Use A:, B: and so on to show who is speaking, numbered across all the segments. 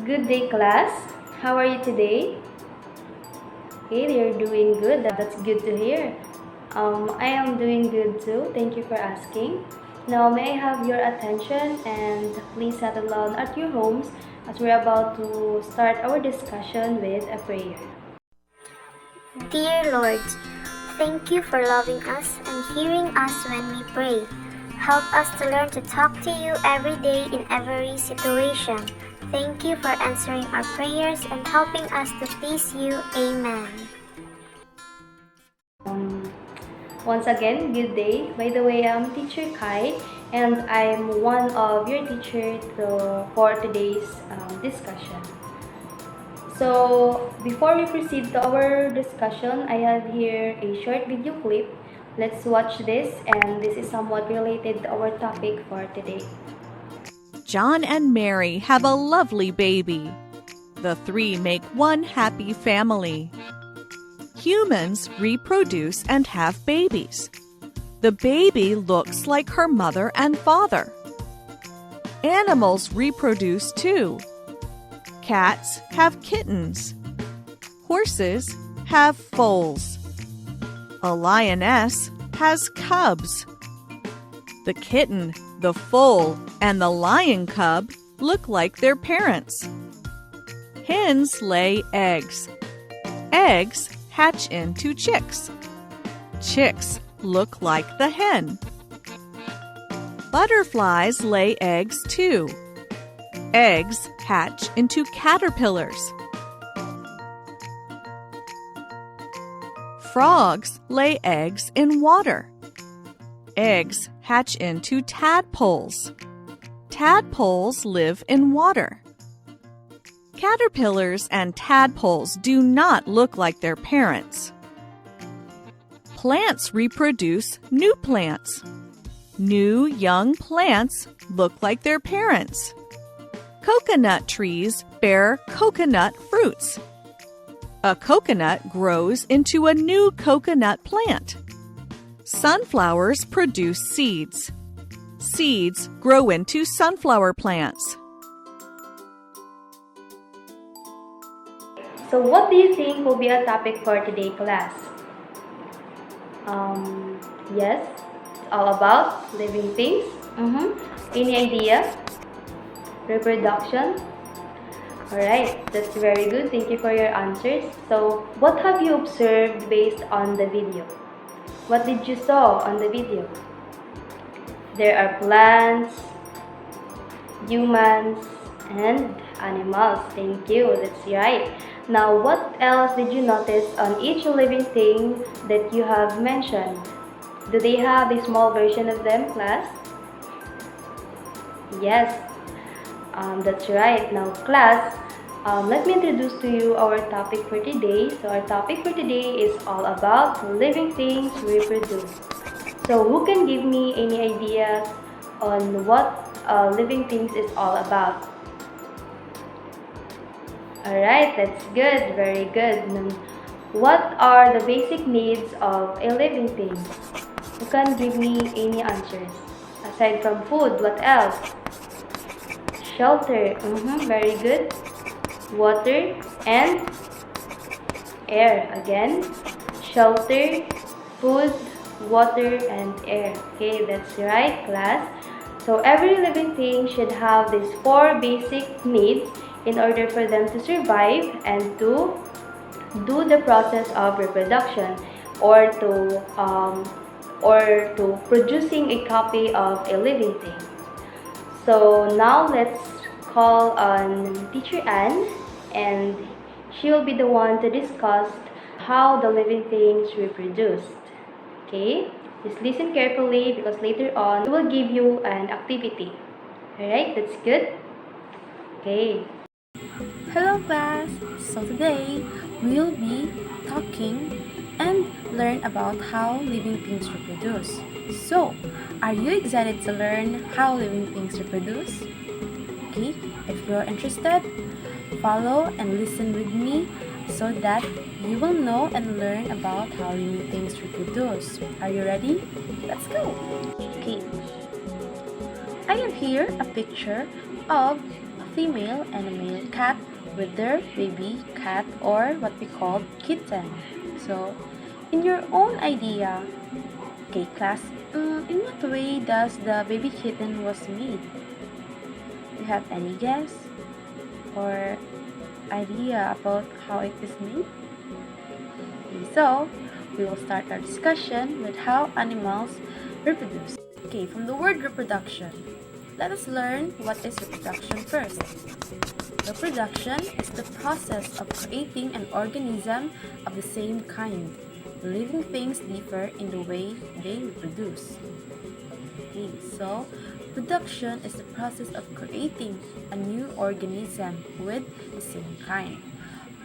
A: Good day, class. How are you today? Okay, you're doing good. That's good to hear. I am doing good too. Thank you for asking. Now, may I have your attention and please settle down at your homes as we're about to start our discussion with a prayer.
B: Dear Lord, thank you for loving us and hearing us when we pray. Help us to learn to talk to you every day in every situation. Thank you for answering our prayers and helping us to please you. Amen.
A: Once again, good day. By the way, I'm Teacher Kai and I'm one of your teachers for today's discussion. So, before we proceed to our discussion, I have here a short video clip. Let's watch this, and this is somewhat related to our topic for today.
C: John and Mary have a lovely baby. The three make one happy family. Humans reproduce and have babies. The baby looks like her mother and father. Animals reproduce too. Cats have kittens. Horses have foals. A lioness has cubs. The kitten, the foal, and the lion cub look like their parents. Hens lay eggs. Eggs hatch into chicks. Chicks look like the hen. Butterflies lay eggs too. Eggs hatch into caterpillars. Frogs lay eggs in water. Eggs hatch into tadpoles. Tadpoles live in water. Caterpillars and tadpoles do not look like their parents. Plants reproduce new plants. New young plants look like their parents. Coconut trees bear coconut fruits. A coconut grows into a new coconut plant. Sunflowers produce seeds. Seeds grow into sunflower plants.
A: So, what do you think will be a topic for today, class? Yes, it's all about living things. Any idea? Reproduction? Alright, that's very good. Thank you for your answers. So, what have you observed based on the video? What did you saw on the video? There are plants, humans, and animals. Thank you. That's right. Now, what else did you notice on each living thing that you have mentioned? Do they have a small version of them, class? Yes. That's right. Now, class, let me introduce to you our topic for today. So, our topic for today is all about living things reproduce. So, who can give me any ideas on what living things is all about? Alright, that's good. Very good. What are the basic needs of a living thing? Who can give me any answers? Aside from food, what else? Shelter. Very good. Water and air. Again, shelter, food, water, and air. Okay, that's right, class. So every living thing should have these four basic needs in order for them to survive and to do the process of reproduction or to producing a copy of a living thing. So now let's call on Teacher Anne, and she will be the one to discuss how the living things reproduced. Okay, just listen carefully because later on we will give you an activity. Alright, that's good. Okay.
D: Hello class! So today, we'll be talking and learn about how living things reproduce. So, are you excited to learn how living things reproduce? Okay, if you're interested, follow and listen with me so that you will know and learn about how living things reproduce. Are you ready? Let's go! Okay, I have here a picture of a female and a male cat with their baby cat, or what we call kitten. So, in your own idea, okay class, in what way does the baby kitten was made? Do you have any guess or idea about how it is made? Okay, so we will start our discussion with how animals reproduce. Okay, from the word reproduction, let us learn what is reproduction first. Reproduction is the process of creating an organism of the same kind. Living things differ in the way they reproduce. Okay, so reproduction is the process of creating a new organism with the same kind.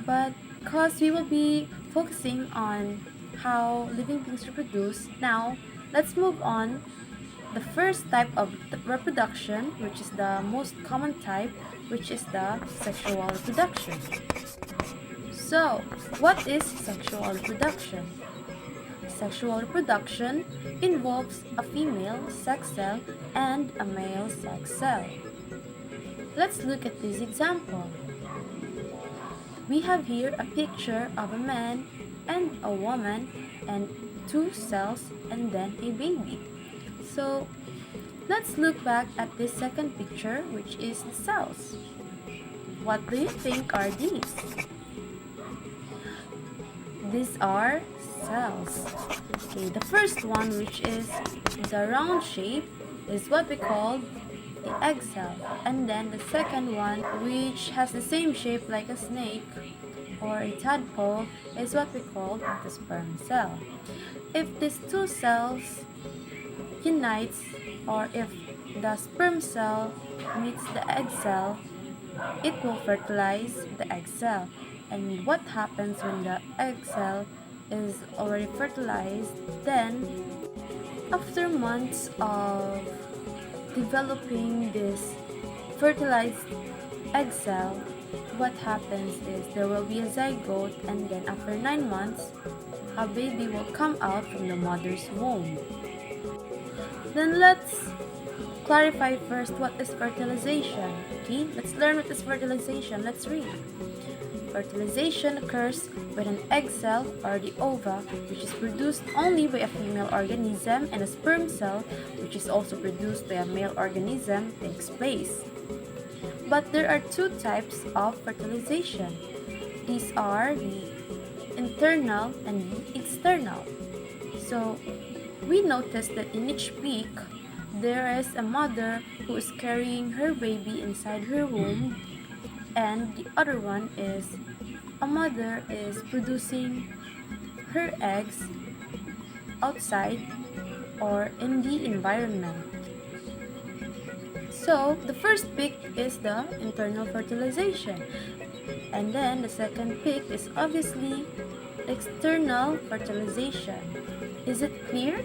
D: But because we will be focusing on how living things reproduce, now let's move on. The first type of reproduction, which is the most common type, which is the sexual reproduction. So, what is sexual reproduction? Sexual reproduction involves a female sex cell and a male sex cell. Let's look at this example. We have here a picture of a man and a woman and two cells and then a baby. So, let's look back at this second picture, which is the cells. What do you think are these? These are cells. Okay, the first one, which is the round shape, is what we call the egg cell. And then the second one, which has the same shape like a snake or a tadpole, is what we call the sperm cell. If these two cells unites, or if the sperm cell meets the egg cell, it will fertilize the egg cell. And what happens when the egg cell is already fertilized? Then, after months of developing this fertilized egg cell, what happens is there will be a zygote, and then after 9 months, a baby will come out from the mother's womb. Then let's clarify first what is fertilization. Okay, let's learn what is fertilization. Let's read. Fertilization occurs when an egg cell or the ova, which is produced only by a female organism, and a sperm cell, which is also produced by a male organism, takes place. But there are two types of fertilization. These are the internal and the external. So, we noticed that in each peak, there is a mother who is carrying her baby inside her womb, and the other one is a mother is producing her eggs outside or in the environment. So, the first peak is the internal fertilization, and then the second peak is obviously external fertilization. Is it clear?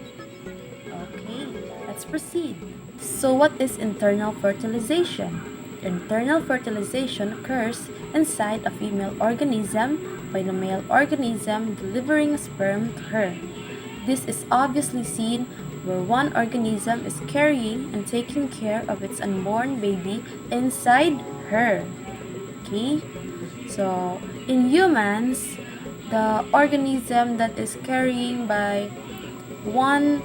D: Okay, let's proceed. So what is internal fertilization? Internal fertilization occurs inside a female organism by the male organism delivering sperm to her. This is obviously seen where one organism is carrying and taking care of its unborn baby inside her. Okay? So, in humans, the organism that is carrying by one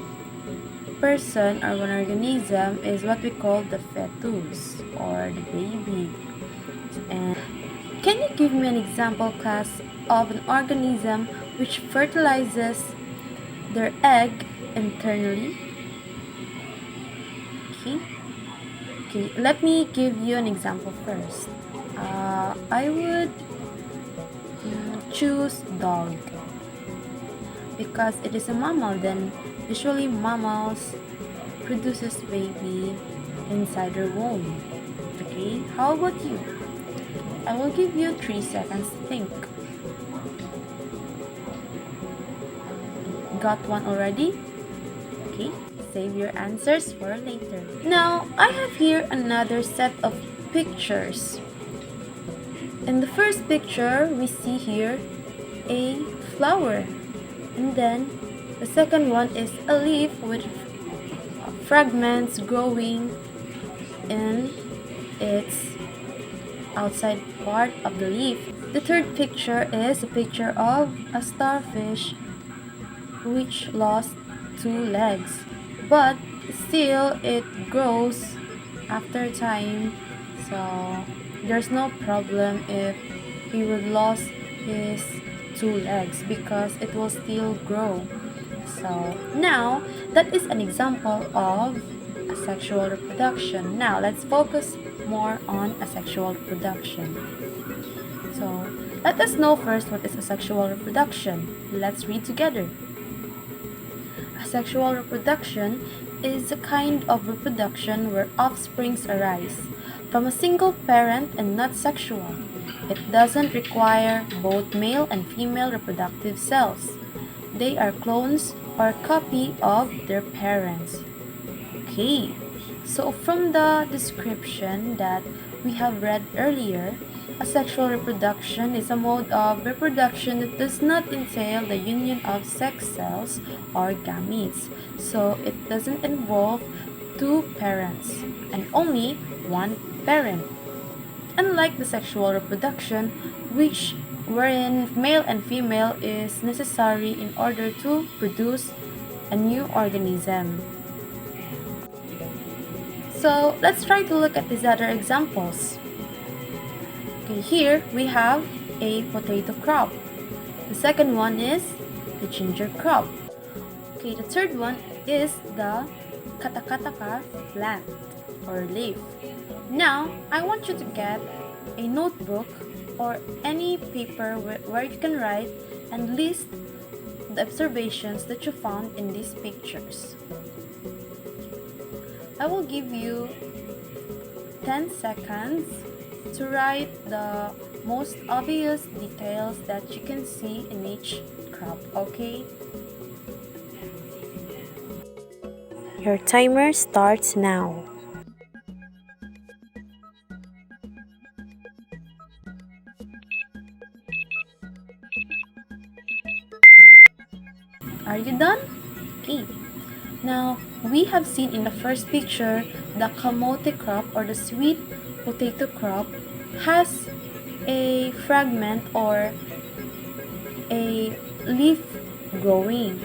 D: person or one organism is what we call the fetus or the baby. And can you give me an example, class, of an organism which fertilizes their egg internally? Okay, let me give you an example first. I would choose dog because it is a mammal. Then usually mammals produces baby inside their womb. Okay, how about you? I will give you 3 seconds to think. Got one already? Okay, save your answers for later. Now, I have here another set of pictures. In the first picture, we see here a flower. And then, the second one is a leaf with fragments growing in its outside part of the leaf. The third picture is a picture of a starfish which lost 2 legs, but still it grows after time, so there's no problem if he would lose his 2 legs because it will still grow. So now that is an example of asexual reproduction. Now let's focus more on asexual reproduction. So let us know first what is asexual reproduction. Let's read together. Asexual reproduction is a kind of reproduction where offsprings arise from a single parent and not sexual. It doesn't require both male and female reproductive cells. They are clones or copy of their parents. Okay, so from the description that we have read earlier, asexual reproduction is a mode of reproduction that does not entail the union of sex cells or gametes. So it doesn't involve two parents and only one parent. Unlike the sexual reproduction, wherein male and female is necessary in order to produce a new organism. So let's try to look at these other examples. Okay, here we have a potato crop. The second one is the ginger crop. Okay, the third one is the katakataka plant or leaf. Now, I want you to get a notebook or any paper where you can write and list the observations that you found in these pictures. I will give you 10 seconds to write the most obvious details that you can see in each crop, okay? Your timer starts now. Are you done? Okay. Now, we have seen in the first picture the kamote crop or the sweet potato crop has a fragment or a leaf growing.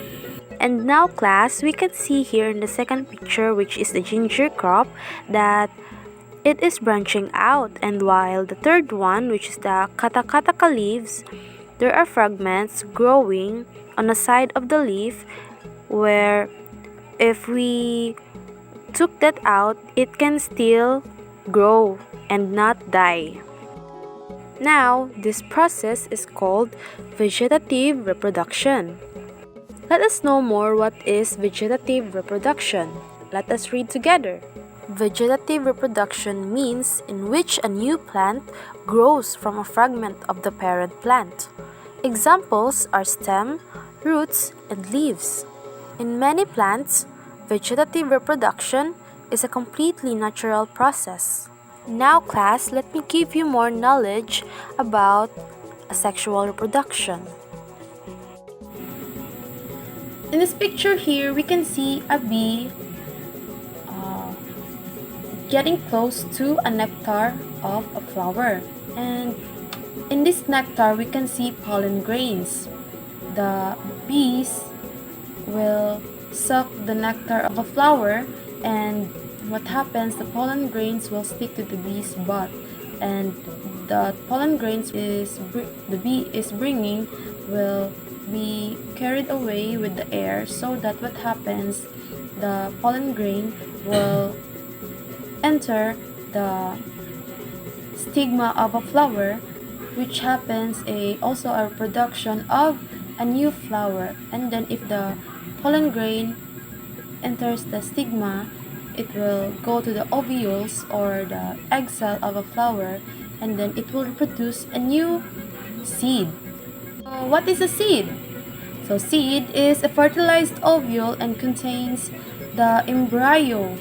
D: And now class, we can see here in the second picture, which is the ginger crop, that it is branching out, and while the third one, which is the katakataka leaves, there are fragments growing on the side of the leaf where if we took that out, it can still grow and not die. Now, this process is called vegetative reproduction. Let us know more what is vegetative reproduction. Let us read together. Vegetative reproduction means in which a new plant grows from a fragment of the parent plant. Examples are stem, roots, and leaves. In many plants, vegetative reproduction is a completely natural process. Now class, let me give you more knowledge about asexual reproduction. In this picture here, we can see a bee getting close to a nectar of a flower. And in this nectar, we can see pollen grains. The bees will suck the nectar of a flower, and what happens, the pollen grains will stick to the bee's butt, and the pollen grains the bee is bringing will be carried away with the air, so that what happens, the pollen grain will enter the stigma of a flower, which happens also a production of a new flower. And then if the pollen grain enters the stigma, it will go to the ovules or the egg cell of a flower, and then it will produce a new seed. So what is a seed? So seed is a fertilized ovule and contains the embryo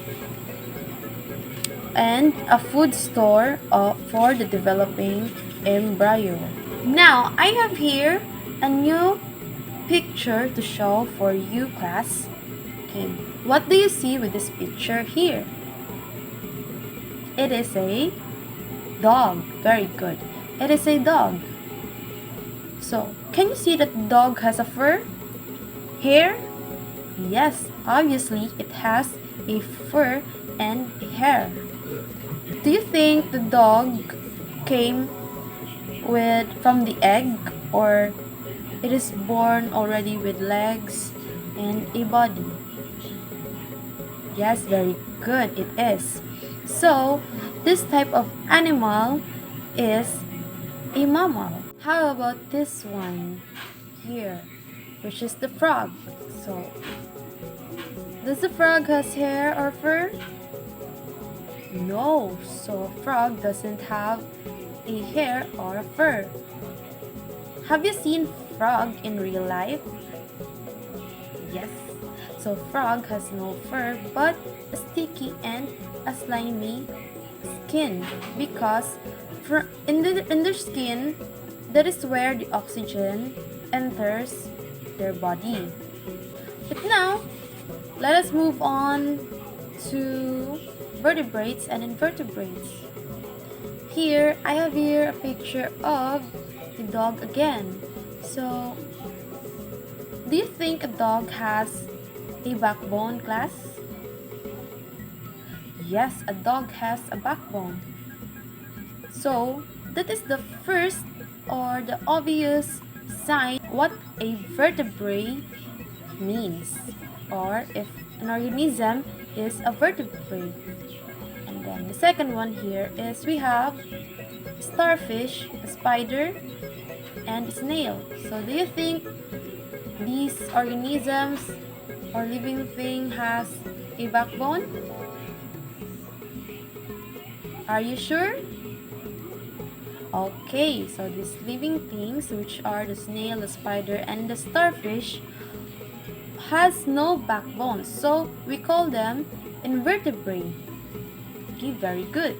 D: and a food store for the developing embryo. Now, I have here a new picture to show for you class. Okay, what do you see with this picture here? It is a Dog. Very good. It is a dog. So, can you see that the dog has a fur? Hair? Yes, obviously it has a fur and hair. Do you think the dog came from the egg, or it is born already with legs and a body? Yes, very good, it is. So, this type of animal is a mammal. How about this one here, which is the frog? So, does the frog has hair or fur? No, so a frog doesn't have a hair or a fur. Have you seen frog in real life? Yes. So frog has no fur but a sticky and a slimy skin, because in their skin, that is where the oxygen enters their body. But now, let us move on to vertebrates and invertebrates. Here, I have here a picture of the dog again. So, do you think a dog has a backbone, class? Yes, a dog has a backbone. So, that is the first or the obvious sign what a vertebrate means, or if an organism is a vertebrate. And then the second one here is we have starfish, a spider, and a snail. So do you think these organisms or living thing has a backbone? Are you sure? Okay, so these living things, which are the snail, the spider, and the starfish, has no backbone, so we call them invertebrate. Okay, very good.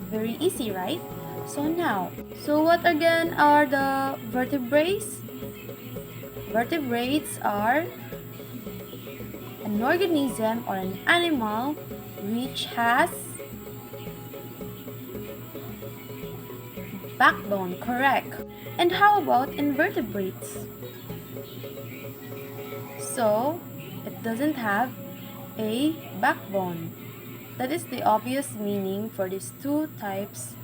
D: Very easy, right? So what again are the vertebrates? Vertebrates are an organism or an animal which has backbone, correct. And how about invertebrates? So, it doesn't have a backbone. That is the obvious meaning for these two types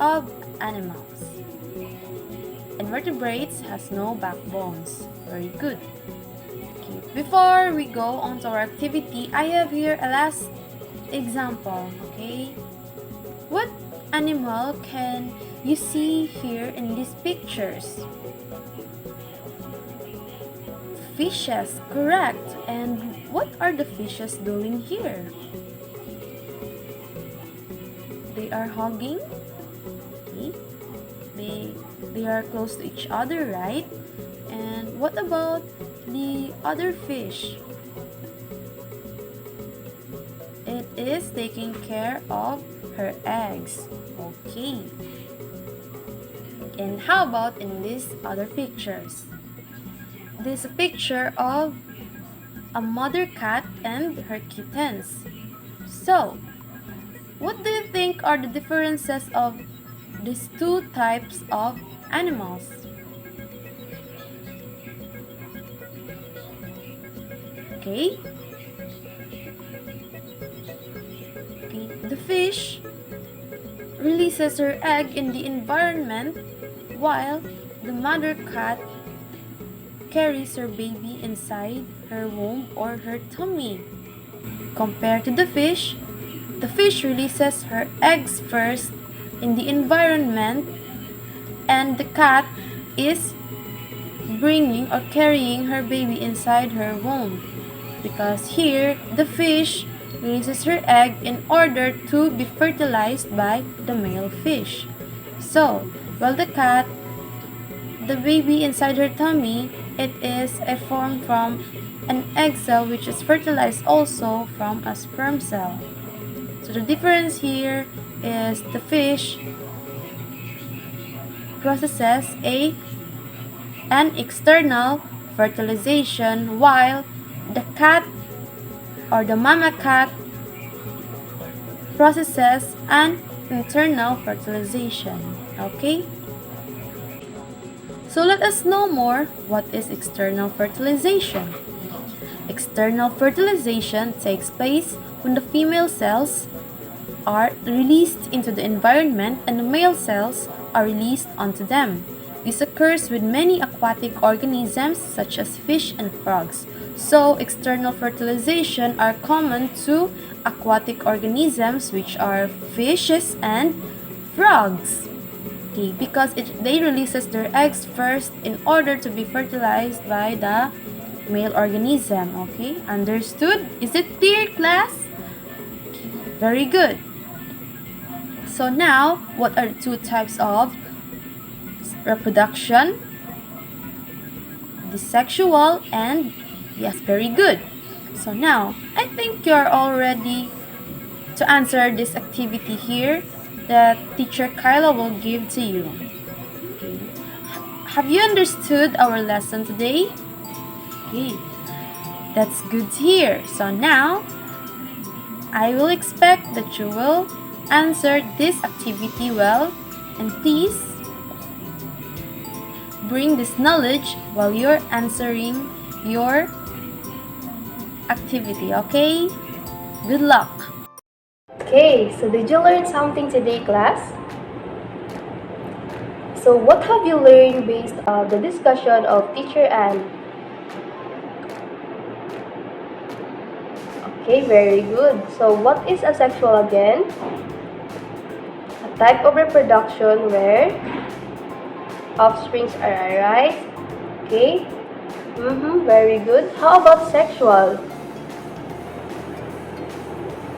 D: of animals. Invertebrates has no backbones. Very good. Okay. Before we go on to our activity, I have here a last example. Okay, what animal can you see here in these pictures? Fishes, correct. And what are the fishes doing here? They are hugging. Okay. They are close to each other, right? And what about the other fish? It is taking care of her eggs. Okay. And how about in these other pictures? This is a picture of a mother cat and her kittens. So, what do you think are the differences of these two types of animals? Okay. The fish releases her egg in the environment, while the mother cat carries her baby inside her womb or her tummy. Compared to the fish releases her eggs first in the environment, and the cat is bringing or carrying her baby inside her womb, because here the fish releases her egg in order to be fertilized by the male fish. So, while the cat, the baby inside her tummy, it is a form from an egg cell which is fertilized also from a sperm cell. So the difference here is the fish processes an external fertilization, while the cat or the mama cat processes an internal fertilization. Okay? So let us know more what is external fertilization. External fertilization takes place when the female cells are released into the environment and the male cells are released onto them. This occurs with many aquatic organisms such as fish and frogs. So external fertilization are common to aquatic organisms which are fishes and frogs. Okay, because they releases their eggs first in order to be fertilized by the male organism. Okay, understood? Is it clear, class? Okay, very good. So now, what are the two types of reproduction? The sexual and yes, very good. So now, I think you're all ready to answer this activity here that teacher Kyla will give to you. Okay. Have you understood our lesson today? Okay, that's good to hear. So now, I will expect that you will answer this activity well, and please bring this knowledge while you're answering your activity, okay? Good luck!
A: Okay, so did you learn something today, class? So what have you learned based on the discussion of teacher Anne? Okay, very good. So what is asexual again? A type of reproduction where offsprings are arise. Okay. Very good. How about sexual?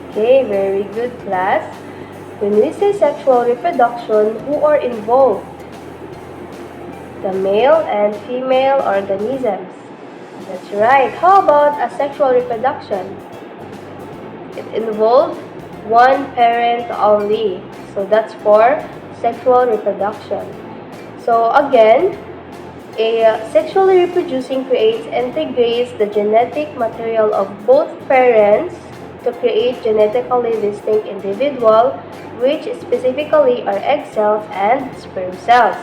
A: Okay, very good, class. When we say sexual reproduction, who are involved? The male and female organisms. That's right. How about asexual reproduction? It involved one parent only. So that's for sexual reproduction. So again, a sexually reproducing creates and integrates the genetic material of both parents to create genetically distinct individual, which specifically are egg cells and sperm cells.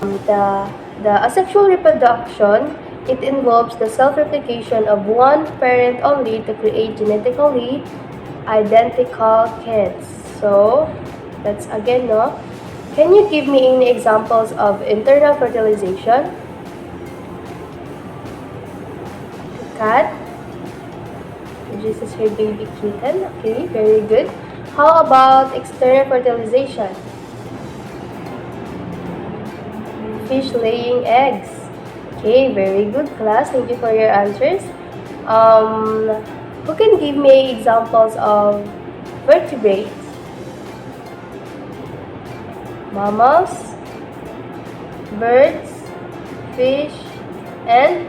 A: The asexual reproduction, it involves the self-replication of one parent only to create genetically identical kids. So that's again, no? Can you give me any examples of internal fertilization? Cat. This is her baby kitten. Okay, very good. How about external fertilization? Fish laying eggs. Okay, very good, class. Thank you for your answers. Who can give me examples of vertebrates? Mammals, birds, fish, and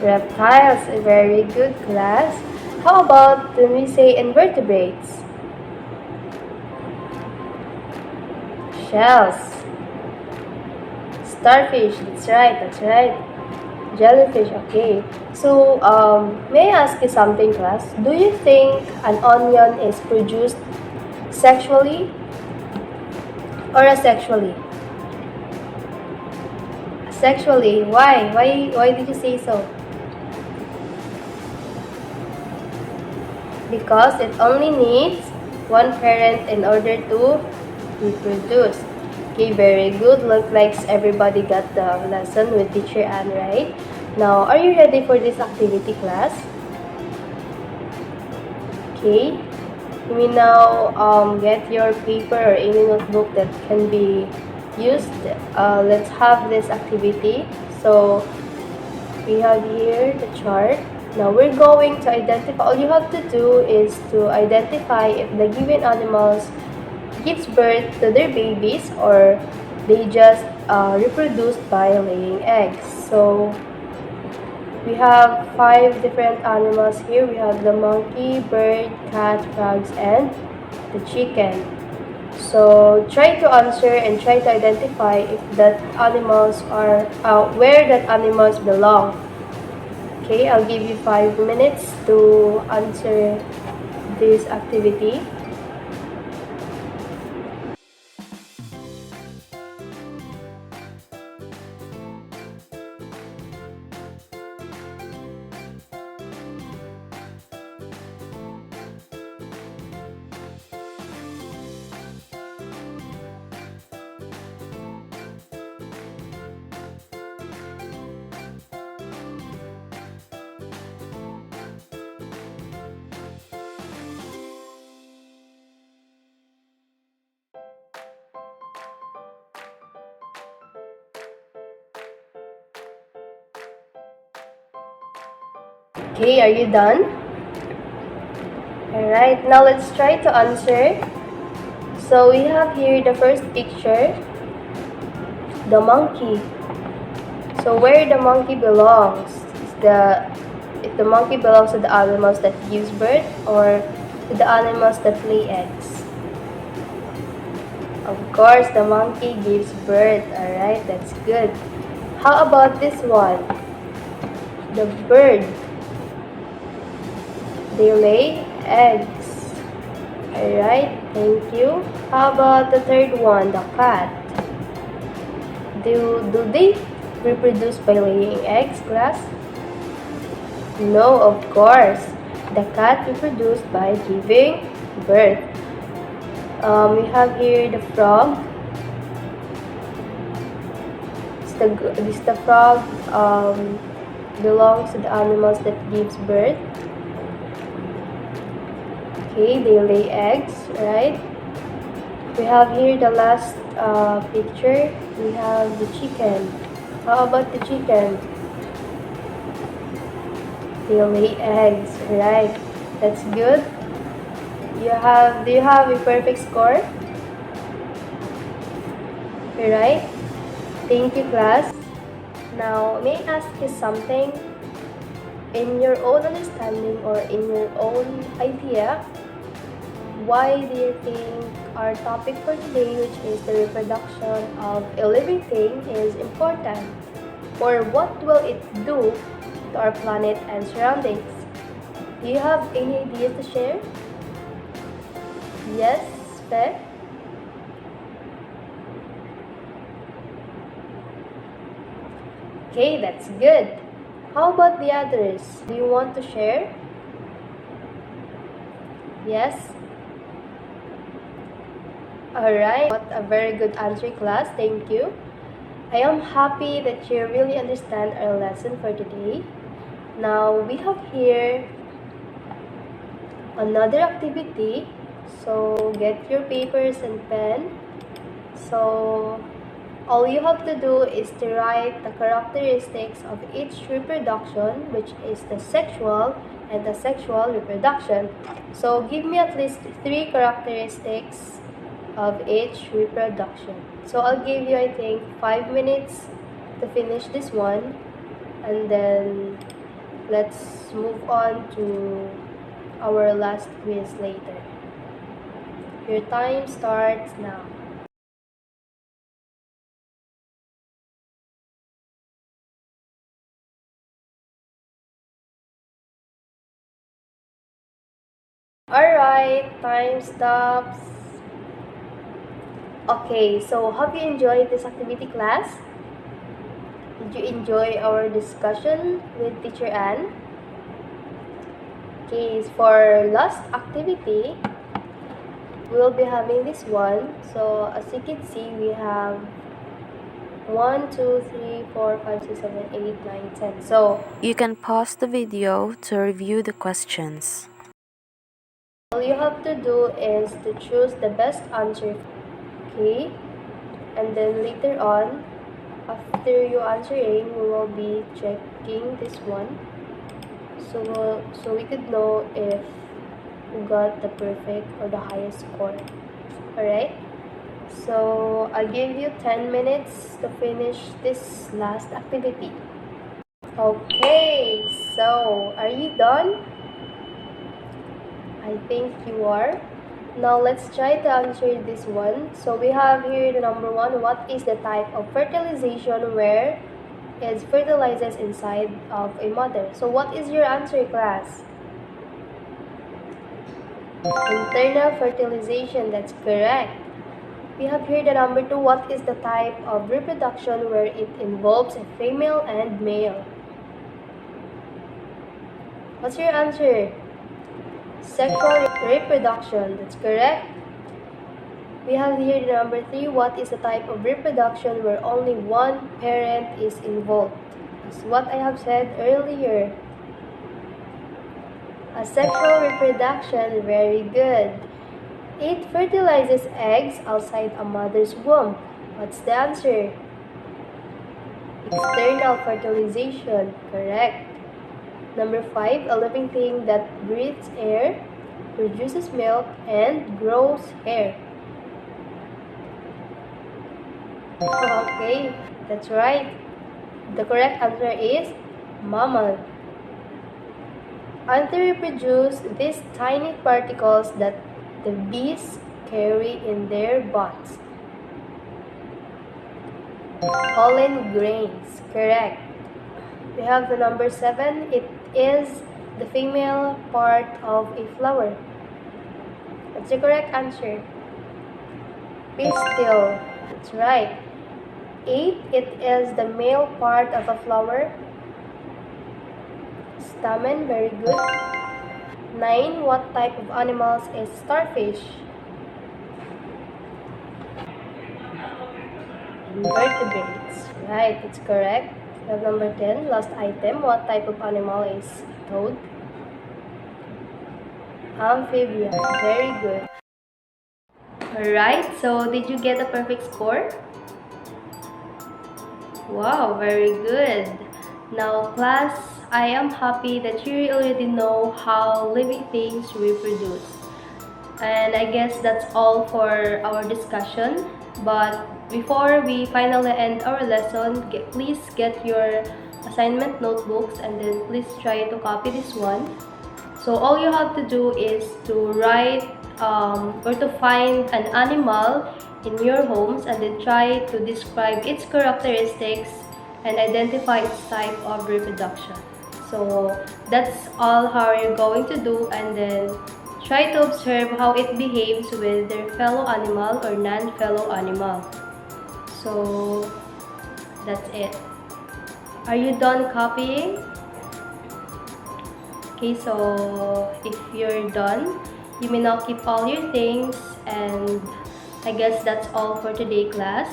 A: reptiles. A very good, class. How about when we say invertebrates? Shells. Starfish. That's right. Jellyfish. Okay. So, may I ask you something, class? Do you think an onion is produced sexually or asexually? Sexually. Why? Why did you say so? Because it only needs one parent in order to reproduce. Okay, very good. Looks like everybody got the lesson with teacher Anne, right? Now, are you ready for this activity, class? Okay. You may now get your paper or any notebook that can be used. Let's have this activity. So, we have here the chart. Now, we're going to identify. All you have to do is to identify if the given animals gives birth to their babies or they just reproduce by laying eggs. So we have 5 different animals here. We have the monkey, bird, cat, frogs, and the chicken. So try to answer and try to identify if that animals are where that animals belong. Okay, I'll give you 5 minutes to answer this activity. Okay, are you done? Alright, now let's try to answer. So we have here the first picture, the monkey. So where the monkey belongs? If the monkey belongs to the animals that gives birth or to the animals that lay eggs? Of course, the monkey gives birth. Alright, that's good. How about this one? The bird. They lay eggs. Alright, thank you. How about the third one, the cat? Do they reproduce by laying eggs, class? No, of course. The cat reproduces by giving birth. We have here the frog. The frog belongs to the animals that gives birth. Okay, they lay eggs, right? We have here the last picture. We have the chicken. How about the chicken? They lay eggs, right? That's good. Do you have a perfect score? Right? Thank you, class. Now, may I ask you something? In your own understanding or in your own idea, why do you think our topic for today, which is the reproduction of a living thing, is important? Or what will it do to our planet and surroundings? Do you have any ideas to share? Yes, Fe? Okay, that's good. How about the others? Do you want to share? Yes? Alright, what a very good answer, class. Thank you. I am happy that you really understand our lesson for today. Now, we have here another activity. So, get your papers and pen. So, all you have to do is to write the characteristics of each reproduction, which is the sexual and asexual reproduction. So give me at least 3 characteristics of each reproduction. So I'll give you, I think, 5 minutes to finish this one, and then let's move on to our last quiz later. Your time starts now. Alright, time stops. Okay, so have you enjoyed this activity, class? Did you enjoy our discussion with Teacher Anne? Okay, for last activity, we'll be having this one. So as you can see, we have 1, 2, 3, 4, 5, 6, 7, 8, 9, 10. So
D: You can pause the video to review the questions.
A: all you have to do is to choose the best answer. Okay, and then later on, after you answering, we will be checking this one. So we could know if you got the perfect or the highest score. Alright? So I'll give you 10 minutes to finish this last activity. Okay, so are you done? I think you are. Now let's try to answer this one. So we have here the number 1. What is the type of fertilization where it fertilizes inside of a mother? So what is your answer, class? Internal fertilization, that's correct. We have here the number 2. What is the type of reproduction where it involves a female and male? What's your answer? Sexual reproduction, that's correct. We have here the number 3. What is the type of reproduction where only one parent is involved? That's what I have said earlier. Asexual reproduction, very good. It fertilizes eggs outside a mother's womb. What's the answer? External fertilization, correct. Number 5, a living thing that breathes air, produces milk, and grows hair. Okay, that's right. The correct answer is mammal. And they reproduce these tiny particles that the bees carry in their butts. Pollen grains, correct. We have the number 7. It is the female part of a flower. That's the correct answer. Pistil, that's right. 8. It is the male part of a flower. Stamen, very good. 9. What type of animals is starfish? Invertebrates. Right, it's correct. We have number 10, last item. What type of animal is toad? Amphibian. Very good. Alright, so did you get a perfect score? Wow, very good. Now class, I am happy that you already know how living things reproduce. And I guess that's all for our discussion. But before we finally end our lesson, please get your assignment notebooks and then please try to copy this one. So all you have to do is to write or to find an animal in your homes and then try to describe its characteristics and identify its type of reproduction. So that's all how you're going to do, and then try to observe how it behaves with their fellow animal or non-fellow animal. So that's it. Are you done copying? Okay, so if you're done, you may now keep all your things, and I guess that's all for today, class.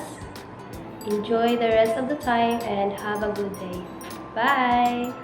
A: Enjoy the rest of the time and have a good day. Bye!